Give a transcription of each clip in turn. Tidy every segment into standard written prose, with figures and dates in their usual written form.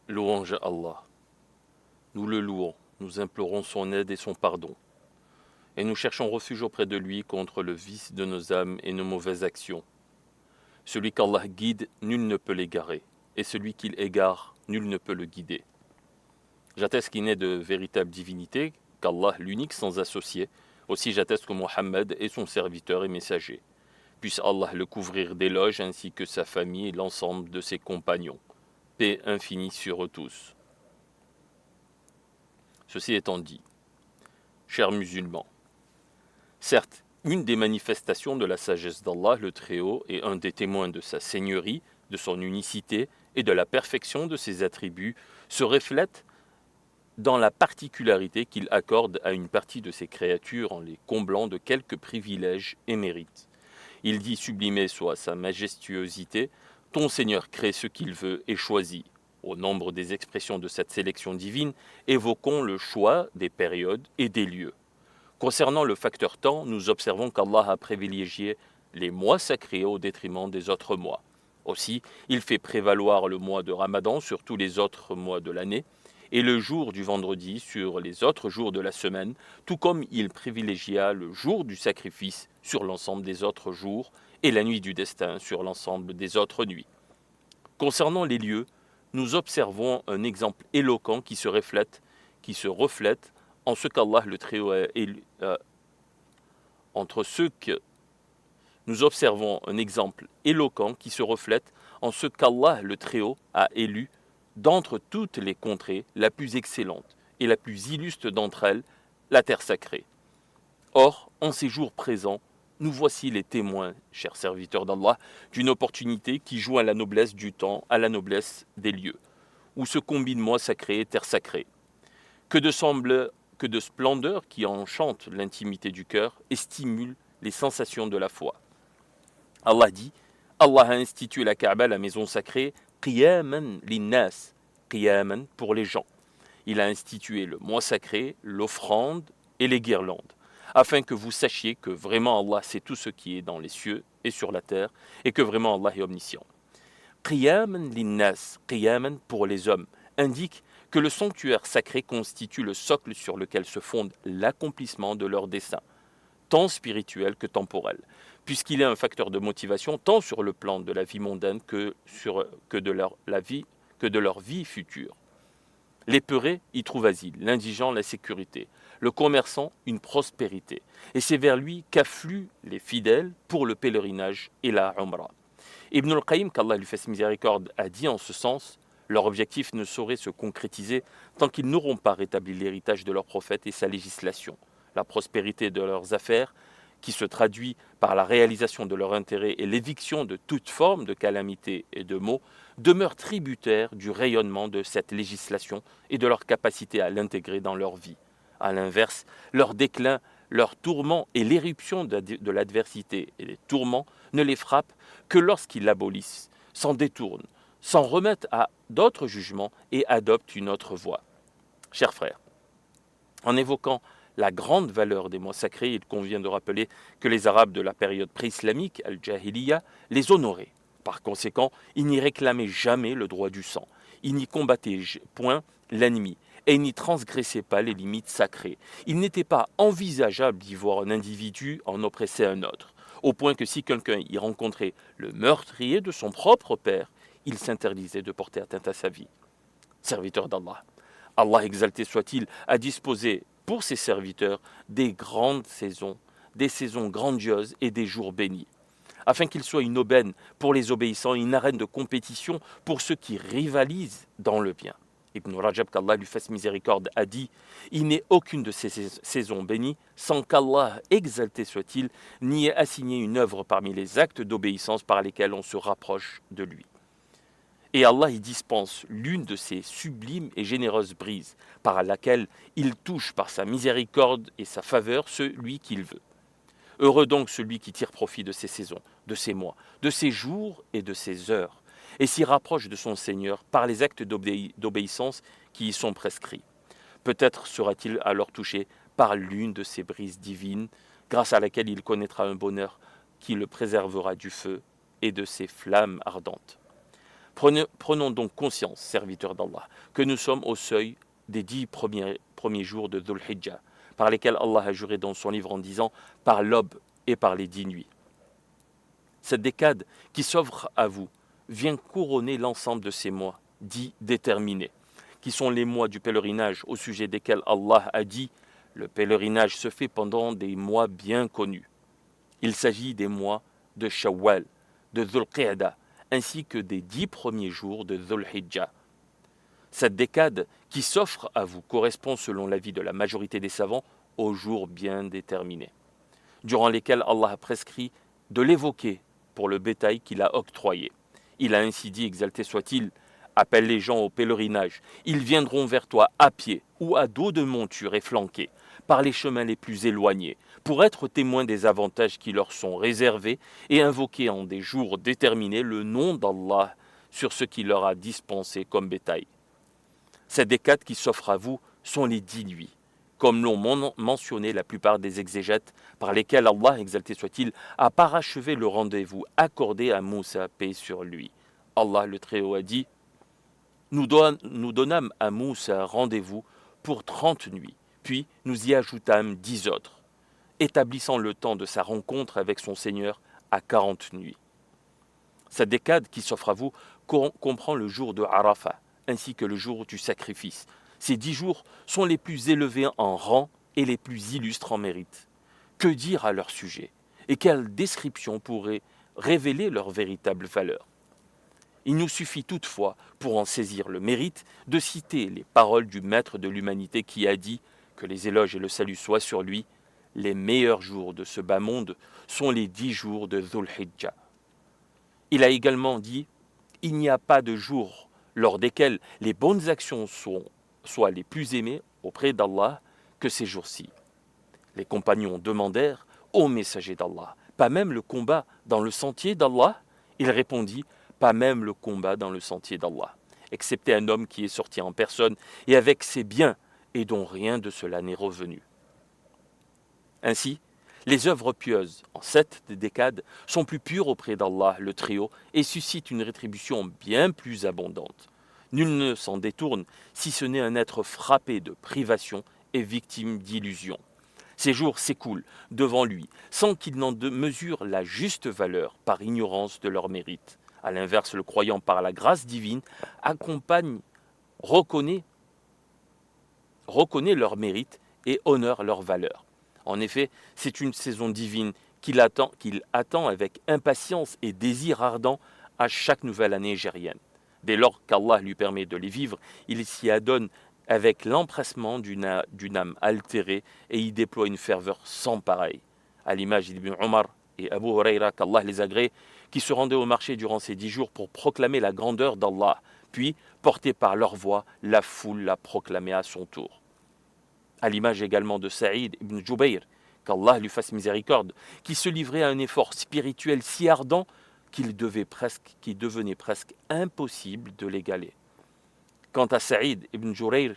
Louange à Allah. Nous le louons, nous implorons son aide et son pardon, et nous cherchons refuge auprès de lui contre le vice de nos âmes et nos mauvaises actions. Celui qu'Allah guide, nul ne peut l'égarer, et celui qu'il égare, nul ne peut le guider. J'atteste qu'il n'est de véritable divinité qu'Allah l'unique sans associé. Aussi j'atteste que Mohammed est son serviteur et messager. Puisse Allah le couvrir d'éloges ainsi que sa famille et l'ensemble de ses compagnons. Paix infinie sur eux tous. Ceci étant dit, chers musulmans, certes, une des manifestations de la sagesse d'Allah le Très-Haut et un des témoins de sa seigneurie, de son unicité et de la perfection de ses attributs se reflète dans la particularité qu'il accorde à une partie de ses créatures en les comblant de quelques privilèges et mérites. Il dit, sublimé soit sa majestuosité, ton Seigneur crée ce qu'il veut et choisit. Au nombre des expressions de cette sélection divine, évoquons le choix des périodes et des lieux. Concernant le facteur temps, nous observons qu'Allah a privilégié les mois sacrés au détriment des autres mois. Aussi, il fait prévaloir le mois de Ramadan sur tous les autres mois de l'année, et le jour du vendredi sur les autres jours de la semaine, tout comme il privilégia le jour du sacrifice sur l'ensemble des autres jours et la nuit du destin sur l'ensemble des autres nuits. Concernant les lieux, nous observons un exemple éloquent qui se reflète en ce qu'Allah le Très-Haut entre ceux que nous observons un exemple éloquent qui se reflète en ce qu'Allah le Très-Haut a élu d'entre toutes les contrées, la plus excellente et la plus illustre d'entre elles, la terre sacrée. Or, en ces jours présents, nous voici les témoins, chers serviteurs d'Allah, d'une opportunité qui joue à la noblesse du temps, à la noblesse des lieux, où se combinent mois sacrés et terre sacrée. Que de splendeur qui enchante l'intimité du cœur et stimule les sensations de la foi. Allah dit, Allah a institué la Kaaba, la maison sacrée, qiyaman linnas, qiyaman pour les gens. Il a institué le mois sacré, l'offrande et les guirlandes, afin que vous sachiez que vraiment Allah sait tout ce qui est dans les cieux et sur la terre, et que vraiment Allah est omniscient. Qiyaman linnas, qiyaman pour les hommes, indique que le sanctuaire sacré constitue le socle sur lequel se fonde l'accomplissement de leur dessein, tant spirituel que temporel, puisqu'il est un facteur de motivation tant sur le plan de la vie mondaine que de leur vie future. L'épeuré y trouve asile, l'indigent la sécurité, le commerçant une prospérité, et c'est vers lui qu'affluent les fidèles pour le pèlerinage et la Umrah. Ibn al-Qayyim, qu'Allah lui fasse miséricorde, a dit en ce sens, leur objectif ne saurait se concrétiser tant qu'ils n'auront pas rétabli l'héritage de leur prophète et sa législation, la prospérité de leurs affaires, qui se traduit par la réalisation de leur intérêt et l'éviction de toute forme de calamité et de maux, demeure tributaire du rayonnement de cette législation et de leur capacité à l'intégrer dans leur vie. A l'inverse, leur déclin, leur tourment et l'éruption de l'adversité et les tourments ne les frappent que lorsqu'ils l'abolissent, s'en détournent, s'en remettent à d'autres jugements et adoptent une autre voie. Chers frères, en évoquant la grande valeur des mois sacrés, il convient de rappeler que les Arabes de la période pré-islamique, al-Jahiliya, les honoraient. Par conséquent, ils n'y réclamaient jamais le droit du sang. Ils n'y combattaient point l'ennemi et ils n'y transgressaient pas les limites sacrées. Il n'était pas envisageable d'y voir un individu en oppresser un autre, au point que si quelqu'un y rencontrait le meurtrier de son propre père, il s'interdisait de porter atteinte à sa vie. Serviteur d'Allah, Allah exalté soit-il, a disposé pour ses serviteurs des grandes saisons, des saisons grandioses et des jours bénis, afin qu'il soit une aubaine pour les obéissants et une arène de compétition pour ceux qui rivalisent dans le bien. Ibn Rajab, qu'Allah lui fasse miséricorde, a dit « Il n'est aucune de ces saisons bénies sans qu'Allah, exalté soit-il, n'y ait assigné une œuvre parmi les actes d'obéissance par lesquels on se rapproche de lui. » Et Allah y dispense l'une de ces sublimes et généreuses brises, par laquelle il touche par sa miséricorde et sa faveur celui qu'il veut. Heureux donc celui qui tire profit de ces saisons, de ces mois, de ces jours et de ces heures, et s'y rapproche de son Seigneur par les actes d'obéissance qui y sont prescrits. Peut-être sera-t-il alors touché par l'une de ces brises divines, grâce à laquelle il connaîtra un bonheur qui le préservera du feu et de ses flammes ardentes. Prenons donc conscience, serviteurs d'Allah, que nous sommes au seuil des 10 premiers jours de Dhul Hijjah, par lesquels Allah a juré dans son livre en disant « par l'aube et par les 10 nuits ». Cette décade qui s'offre à vous vient couronner l'ensemble de ces mois, dits déterminés, qui sont les mois du pèlerinage au sujet desquels Allah a dit « le pèlerinage se fait pendant des mois bien connus ». Il s'agit des mois de Shawwal, de Dhul Qiyada, ainsi que des 10 premiers jours de Dhul Hijjah. Cette décade qui s'offre à vous correspond, selon l'avis de la majorité des savants, aux jours bien déterminés, durant lesquels Allah a prescrit de l'évoquer pour le bétail qu'il a octroyé. Il a ainsi dit, exalté soit-il, appelle les gens au pèlerinage. Ils viendront vers toi à pied ou à dos de monture et flanqués, par les chemins les plus éloignés, pour être témoins des avantages qui leur sont réservés et invoquer en des jours déterminés le nom d'Allah sur ce qu'il leur a dispensé comme bétail. Ces décades qui s'offrent à vous sont les 10 nuits, comme l'ont mentionné la plupart des exégètes, par lesquels Allah, exalté soit-il, a parachevé le rendez-vous accordé à Moussa, paix sur lui. Allah le Très-Haut a dit « Nous donnâmes à Moussa rendez-vous pour 30 nuits, puis nous y ajoutâmes 10 autres, établissant le temps de sa rencontre avec son Seigneur à 40 nuits. » Cette décade qui s'offre à vous comprend le jour de Arafat, ainsi que le jour du sacrifice. Ces 10 jours sont les plus élevés en rang et les plus illustres en mérite. Que dire à leur sujet? Et quelle description pourrait révéler leur véritable valeur? Il nous suffit toutefois, pour en saisir le mérite, de citer les paroles du maître de l'humanité qui a dit, que les éloges et le salut soient sur lui, les meilleurs jours de ce bas monde sont les 10 jours de Dhul Hijjah. Il a également dit, il n'y a pas de jour lors desquels les bonnes actions soient les plus aimées auprès d'Allah que ces jours-ci. Les compagnons demandèrent, ô messager d'Allah, pas même le combat dans le sentier d'Allah? Il répondit, pas même le combat dans le sentier d'Allah, excepté un homme qui est sorti en personne et avec ses biens et dont rien de cela n'est revenu. Ainsi, les œuvres pieuses en cette décade sont plus pures auprès d'Allah le Très-Haut et suscitent une rétribution bien plus abondante. Nul ne s'en détourne si ce n'est un être frappé de privation et victime d'illusions. Ces jours s'écoulent devant lui sans qu'il n'en mesure la juste valeur par ignorance de leur mérite. A l'inverse, le croyant par la grâce divine reconnaît leur mérite et honore leur valeur. En effet, c'est une saison divine qu'il attend avec impatience et désir ardent à chaque nouvelle année égérienne. Dès lors qu'Allah lui permet de les vivre, il s'y adonne avec l'empressement d'une âme altérée et y déploie une ferveur sans pareille. À l'image d'Ibn Omar et Abu Huraira, qu'Allah les agrée, qui se rendaient au marché durant ces 10 jours pour proclamer la grandeur d'Allah, puis, portés par leur voix, la foule la proclamait à son tour. À l'image également de Saïd ibn Jubayr, qu'Allah lui fasse miséricorde, qui se livrait à un effort spirituel si ardent qu'il devenait presque impossible de l'égaler. Quant à Saïd ibn Jubayr,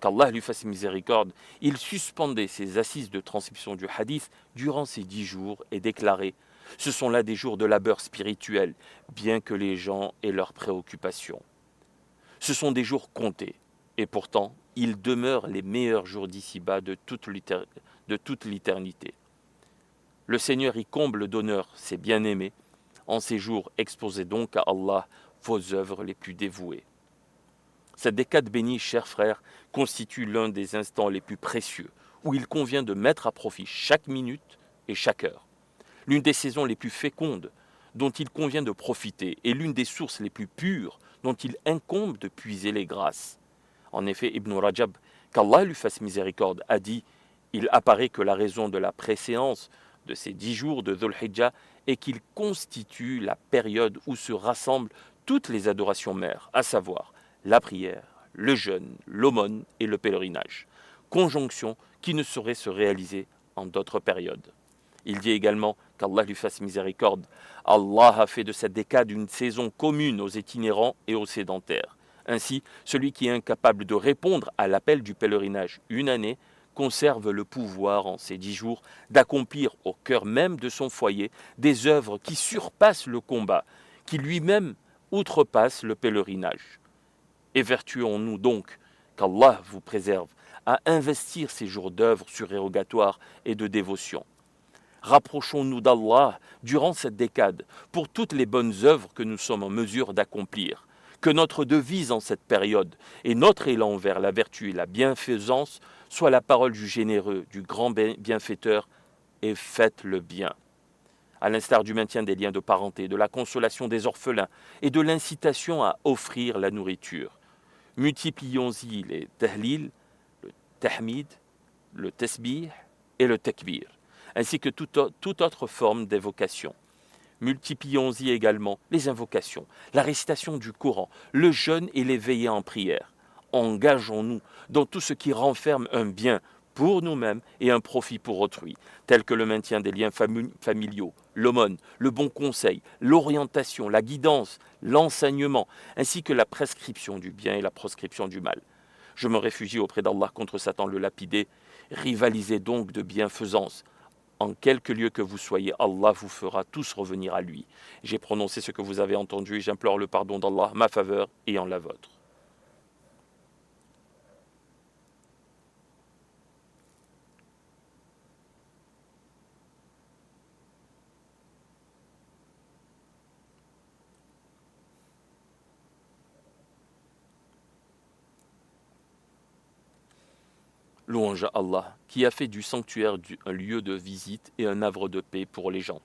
qu'Allah lui fasse miséricorde, il suspendait ses assises de transcription du hadith durant ces 10 jours et déclarait « Ce sont là des jours de labeur spirituel, bien que les gens aient leurs préoccupations. Ce sont des jours comptés, et pourtant, ils demeurent les meilleurs jours d'ici-bas de toute l'éternité. Le Seigneur y comble d'honneur ses bien-aimés. En ces jours, exposez donc à Allah vos œuvres les plus dévouées. » Cette décade bénie, chers frères, constitue l'un des instants les plus précieux, où il convient de mettre à profit chaque minute et chaque heure. L'une des saisons les plus fécondes dont il convient de profiter et l'une des sources les plus pures dont il incombe de puiser les grâces. En effet, Ibn Rajab, qu'Allah lui fasse miséricorde, a dit « Il apparaît que la raison de la préséance de ces 10 jours de Dhul Hijjah est qu'ils constituent la période où se rassemblent toutes les adorations mères, à savoir la prière, le jeûne, l'aumône et le pèlerinage, conjonction qui ne saurait se réaliser en d'autres périodes. » Il dit également qu'Allah lui fasse miséricorde. Allah a fait de cette décade une saison commune aux itinérants et aux sédentaires. Ainsi, celui qui est incapable de répondre à l'appel du pèlerinage une année conserve le pouvoir en ces 10 jours d'accomplir au cœur même de son foyer des œuvres qui surpassent le combat, qui lui-même outrepasse le pèlerinage. Évertuons-nous donc, qu'Allah vous préserve, à investir ces jours d'œuvres surérogatoires et de dévotion. Rapprochons-nous d'Allah durant cette décade pour toutes les bonnes œuvres que nous sommes en mesure d'accomplir. Que notre devise en cette période et notre élan vers la vertu et la bienfaisance soit la parole du généreux, du grand bienfaiteur, et faites le bien. À l'instar du maintien des liens de parenté, de la consolation des orphelins et de l'incitation à offrir la nourriture. Multiplions-y les tahlil, le tahmid, le tasbih et le takbir, ainsi que toute autre forme d'évocation. Multiplions-y également les invocations, la récitation du Coran, le jeûne et les veillées en prière. Engageons-nous dans tout ce qui renferme un bien pour nous-mêmes et un profit pour autrui, tel que le maintien des liens familiaux, l'aumône, le bon conseil, l'orientation, la guidance, l'enseignement, ainsi que la prescription du bien et la proscription du mal. Je me réfugie auprès d'Allah contre Satan le lapidé. Rivalisez donc de bienfaisance. En quelque lieu que vous soyez, Allah vous fera tous revenir à lui. J'ai prononcé ce que vous avez entendu et j'implore le pardon d'Allah, ma faveur et en la vôtre. Louange à Allah, qui a fait du sanctuaire un lieu de visite et un havre de paix pour les gens,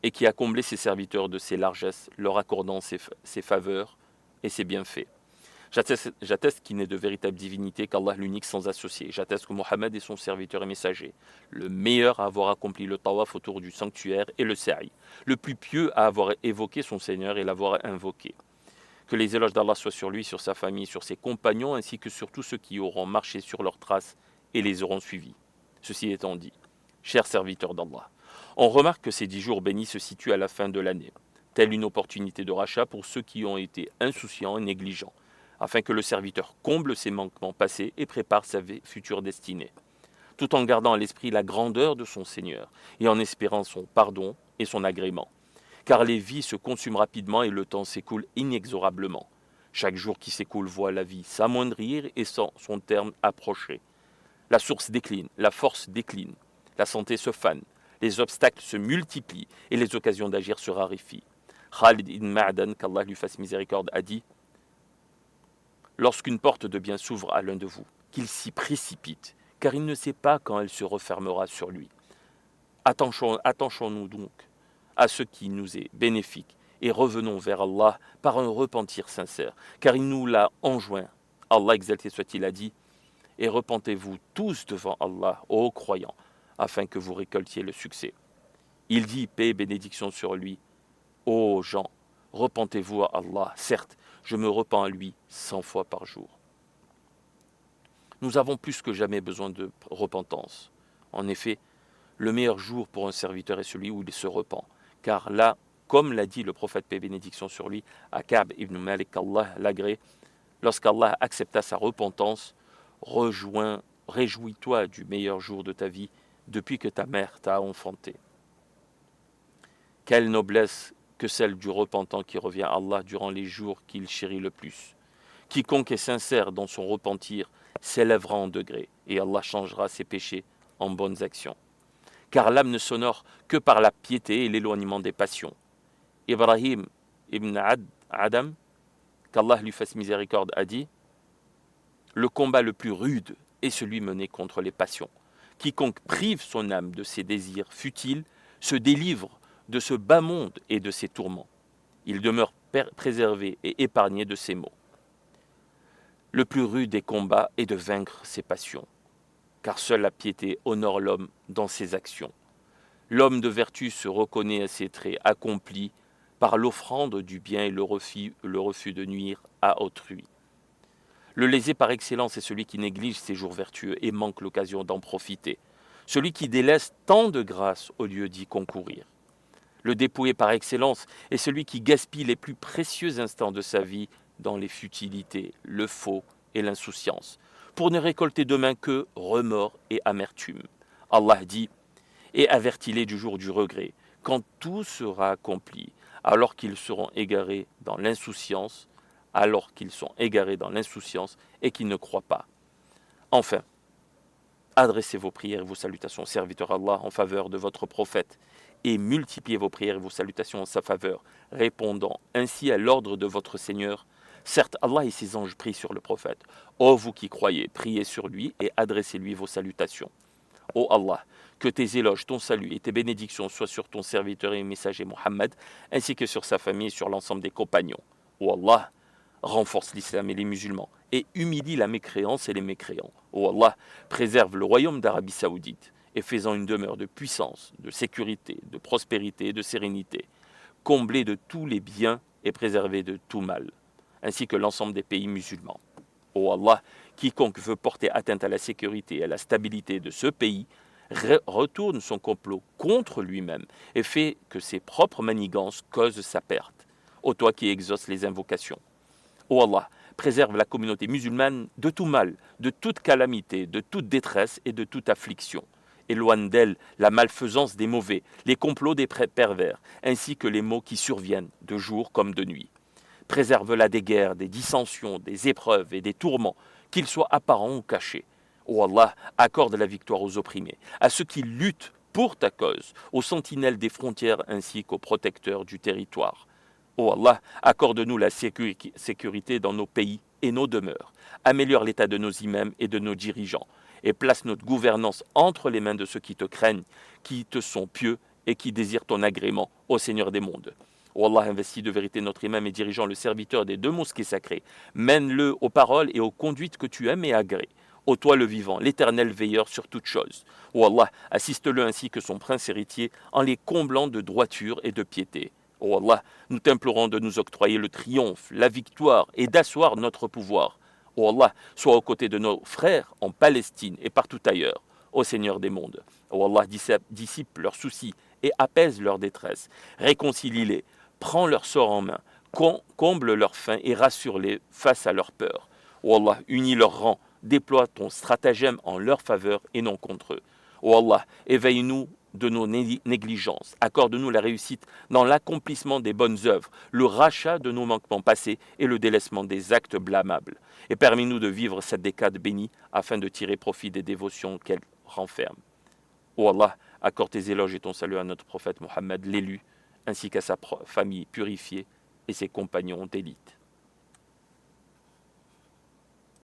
et qui a comblé ses serviteurs de ses largesses, leur accordant ses faveurs et ses bienfaits. J'atteste qu'il n'est de véritable divinité qu'Allah l'unique sans associé. J'atteste que Mohammed est son serviteur et messager, le meilleur à avoir accompli le tawaf autour du sanctuaire et le sa'i, le plus pieux à avoir évoqué son Seigneur et l'avoir invoqué. Que les éloges d'Allah soient sur lui, sur sa famille, sur ses compagnons, ainsi que sur tous ceux qui auront marché sur leurs traces et les auront suivis. Ceci étant dit, chers serviteurs d'Allah, on remarque que ces 10 jours bénis se situent à la fin de l'année, telle une opportunité de rachat pour ceux qui ont été insouciants et négligents, afin que le serviteur comble ses manquements passés et prépare sa future destinée, tout en gardant à l'esprit la grandeur de son Seigneur et en espérant son pardon et son agrément. Car les vies se consument rapidement et le temps s'écoule inexorablement. Chaque jour qui s'écoule voit la vie s'amoindrir et son terme approcher. La source décline, la force décline, la santé se fane, les obstacles se multiplient et les occasions d'agir se raréfient. Khalid ibn Ma'dan, qu'Allah lui fasse miséricorde, a dit « Lorsqu'une porte de bien s'ouvre à l'un de vous, qu'il s'y précipite, car il ne sait pas quand elle se refermera sur lui. Attachons-nous donc à ce qui nous est bénéfique et revenons vers Allah par un repentir sincère, car il nous l'a enjoint. Allah exalté soit-il a dit « Et repentez-vous tous devant Allah, ô croyants, afin que vous récoltiez le succès. » Il dit, paix et bénédiction sur lui, « Ô gens, repentez-vous à Allah, certes, je me repens à lui 100 fois par jour. » Nous avons plus que jamais besoin de repentance. En effet, le meilleur jour pour un serviteur est celui où il se repent. Car là, comme l'a dit le prophète paix et bénédiction sur lui, à Ka'b ibn Malik, qu'Allah l'agrée, lorsqu'Allah accepta sa repentance, réjouis-toi du meilleur jour de ta vie depuis que ta mère t'a enfanté. Quelle noblesse que celle du repentant qui revient à Allah durant les jours qu'il chérit le plus. Quiconque est sincère dans son repentir s'élèvera en degrés et Allah changera ses péchés en bonnes actions. Car l'âme ne s'honore que par la piété et l'éloignement des passions. Ibrahim ibn Adam, qu'Allah lui fasse miséricorde, a dit « Le combat le plus rude est celui mené contre les passions. Quiconque prive son âme de ses désirs futiles se délivre de ce bas monde et de ses tourments. Il demeure préservé et épargné de ses maux. Le plus rude des combats est de vaincre ses passions, car seule la piété honore l'homme dans ses actions. L'homme de vertu se reconnaît à ses traits accomplis par l'offrande du bien et le refus de nuire à autrui. Le lésé par excellence est celui qui néglige ses jours vertueux et manque l'occasion d'en profiter, celui qui délaisse tant de grâce au lieu d'y concourir. Le dépouillé par excellence est celui qui gaspille les plus précieux instants de sa vie dans les futilités, le faux et l'insouciance, pour ne récolter demain que remords et amertume. Allah dit « Et avertis-les du jour du regret, quand tout sera accompli, alors qu'ils seront égarés dans l'insouciance, alors qu'ils sont égarés dans l'insouciance et qu'ils ne croient pas. Enfin, adressez vos prières et vos salutations au serviteur Allah en faveur de votre prophète et multipliez vos prières et vos salutations en sa faveur, répondant ainsi à l'ordre de votre Seigneur. Certes, Allah et ses anges prient sur le prophète. Ô vous qui croyez, priez sur lui et adressez-lui vos salutations. Ô Allah, que tes éloges, ton salut et tes bénédictions soient sur ton serviteur et messager Mohammed, ainsi que sur sa famille et sur l'ensemble des compagnons. Ô Allah, renforce l'islam et les musulmans, et humilie la mécréance et les mécréants. Ô Allah, préserve le royaume d'Arabie Saoudite, et fais-en une demeure de puissance, de sécurité, de prospérité et de sérénité, comblée de tous les biens et préservée de tout mal, ainsi que l'ensemble des pays musulmans. Ô Allah, quiconque veut porter atteinte à la sécurité et à la stabilité de ce pays, retourne son complot contre lui-même et fait que ses propres manigances causent sa perte. Ô toi qui exauces les invocations. Ô Allah, préserve la communauté musulmane de tout mal, de toute calamité, de toute détresse et de toute affliction. Éloigne d'elle la malfaisance des mauvais, les complots des pervers, ainsi que les maux qui surviennent de jour comme de nuit. Préserve-la des guerres, des dissensions, des épreuves et des tourments, qu'ils soient apparents ou cachés. Ô Allah, accorde la victoire aux opprimés, à ceux qui luttent pour ta cause, aux sentinelles des frontières ainsi qu'aux protecteurs du territoire. Ô Allah, accorde-nous la sécurité dans nos pays et nos demeures. Améliore l'état de nos imams et de nos dirigeants et place notre gouvernance entre les mains de ceux qui te craignent, qui te sont pieux et qui désirent ton agrément, ô Seigneur des mondes. Ô Allah, investis de vérité notre imam et dirigeant, le serviteur des deux mosquées sacrées. Mène-le aux paroles et aux conduites que tu aimes et agrées. Ô toi le vivant, l'éternel veilleur sur toutes choses. Ô Allah, assiste-le ainsi que son prince héritier en les comblant de droiture et de piété. Ô Allah, nous t'implorons de nous octroyer le triomphe, la victoire et d'asseoir notre pouvoir. Ô Allah, sois aux côtés de nos frères en Palestine et partout ailleurs. Ô Seigneur des mondes, ô Allah, dissipe leurs soucis et apaise leur détresse. Réconcilie-les, prends leur sort en main, comble leur faim et rassure-les face à leur peur. Ô Allah, unis leurs rangs, déploie ton stratagème en leur faveur et non contre eux. Ô Allah, éveille-nous de nos négligences, accorde-nous la réussite dans l'accomplissement des bonnes œuvres, le rachat de nos manquements passés et le délaissement des actes blâmables. Et permets-nous de vivre cette décade bénie afin de tirer profit des dévotions qu'elle renferme. Ô Allah, accorde tes éloges et ton salut à notre prophète Mohammed, l'élu, ainsi qu'à sa famille purifiée et ses compagnons d'élite.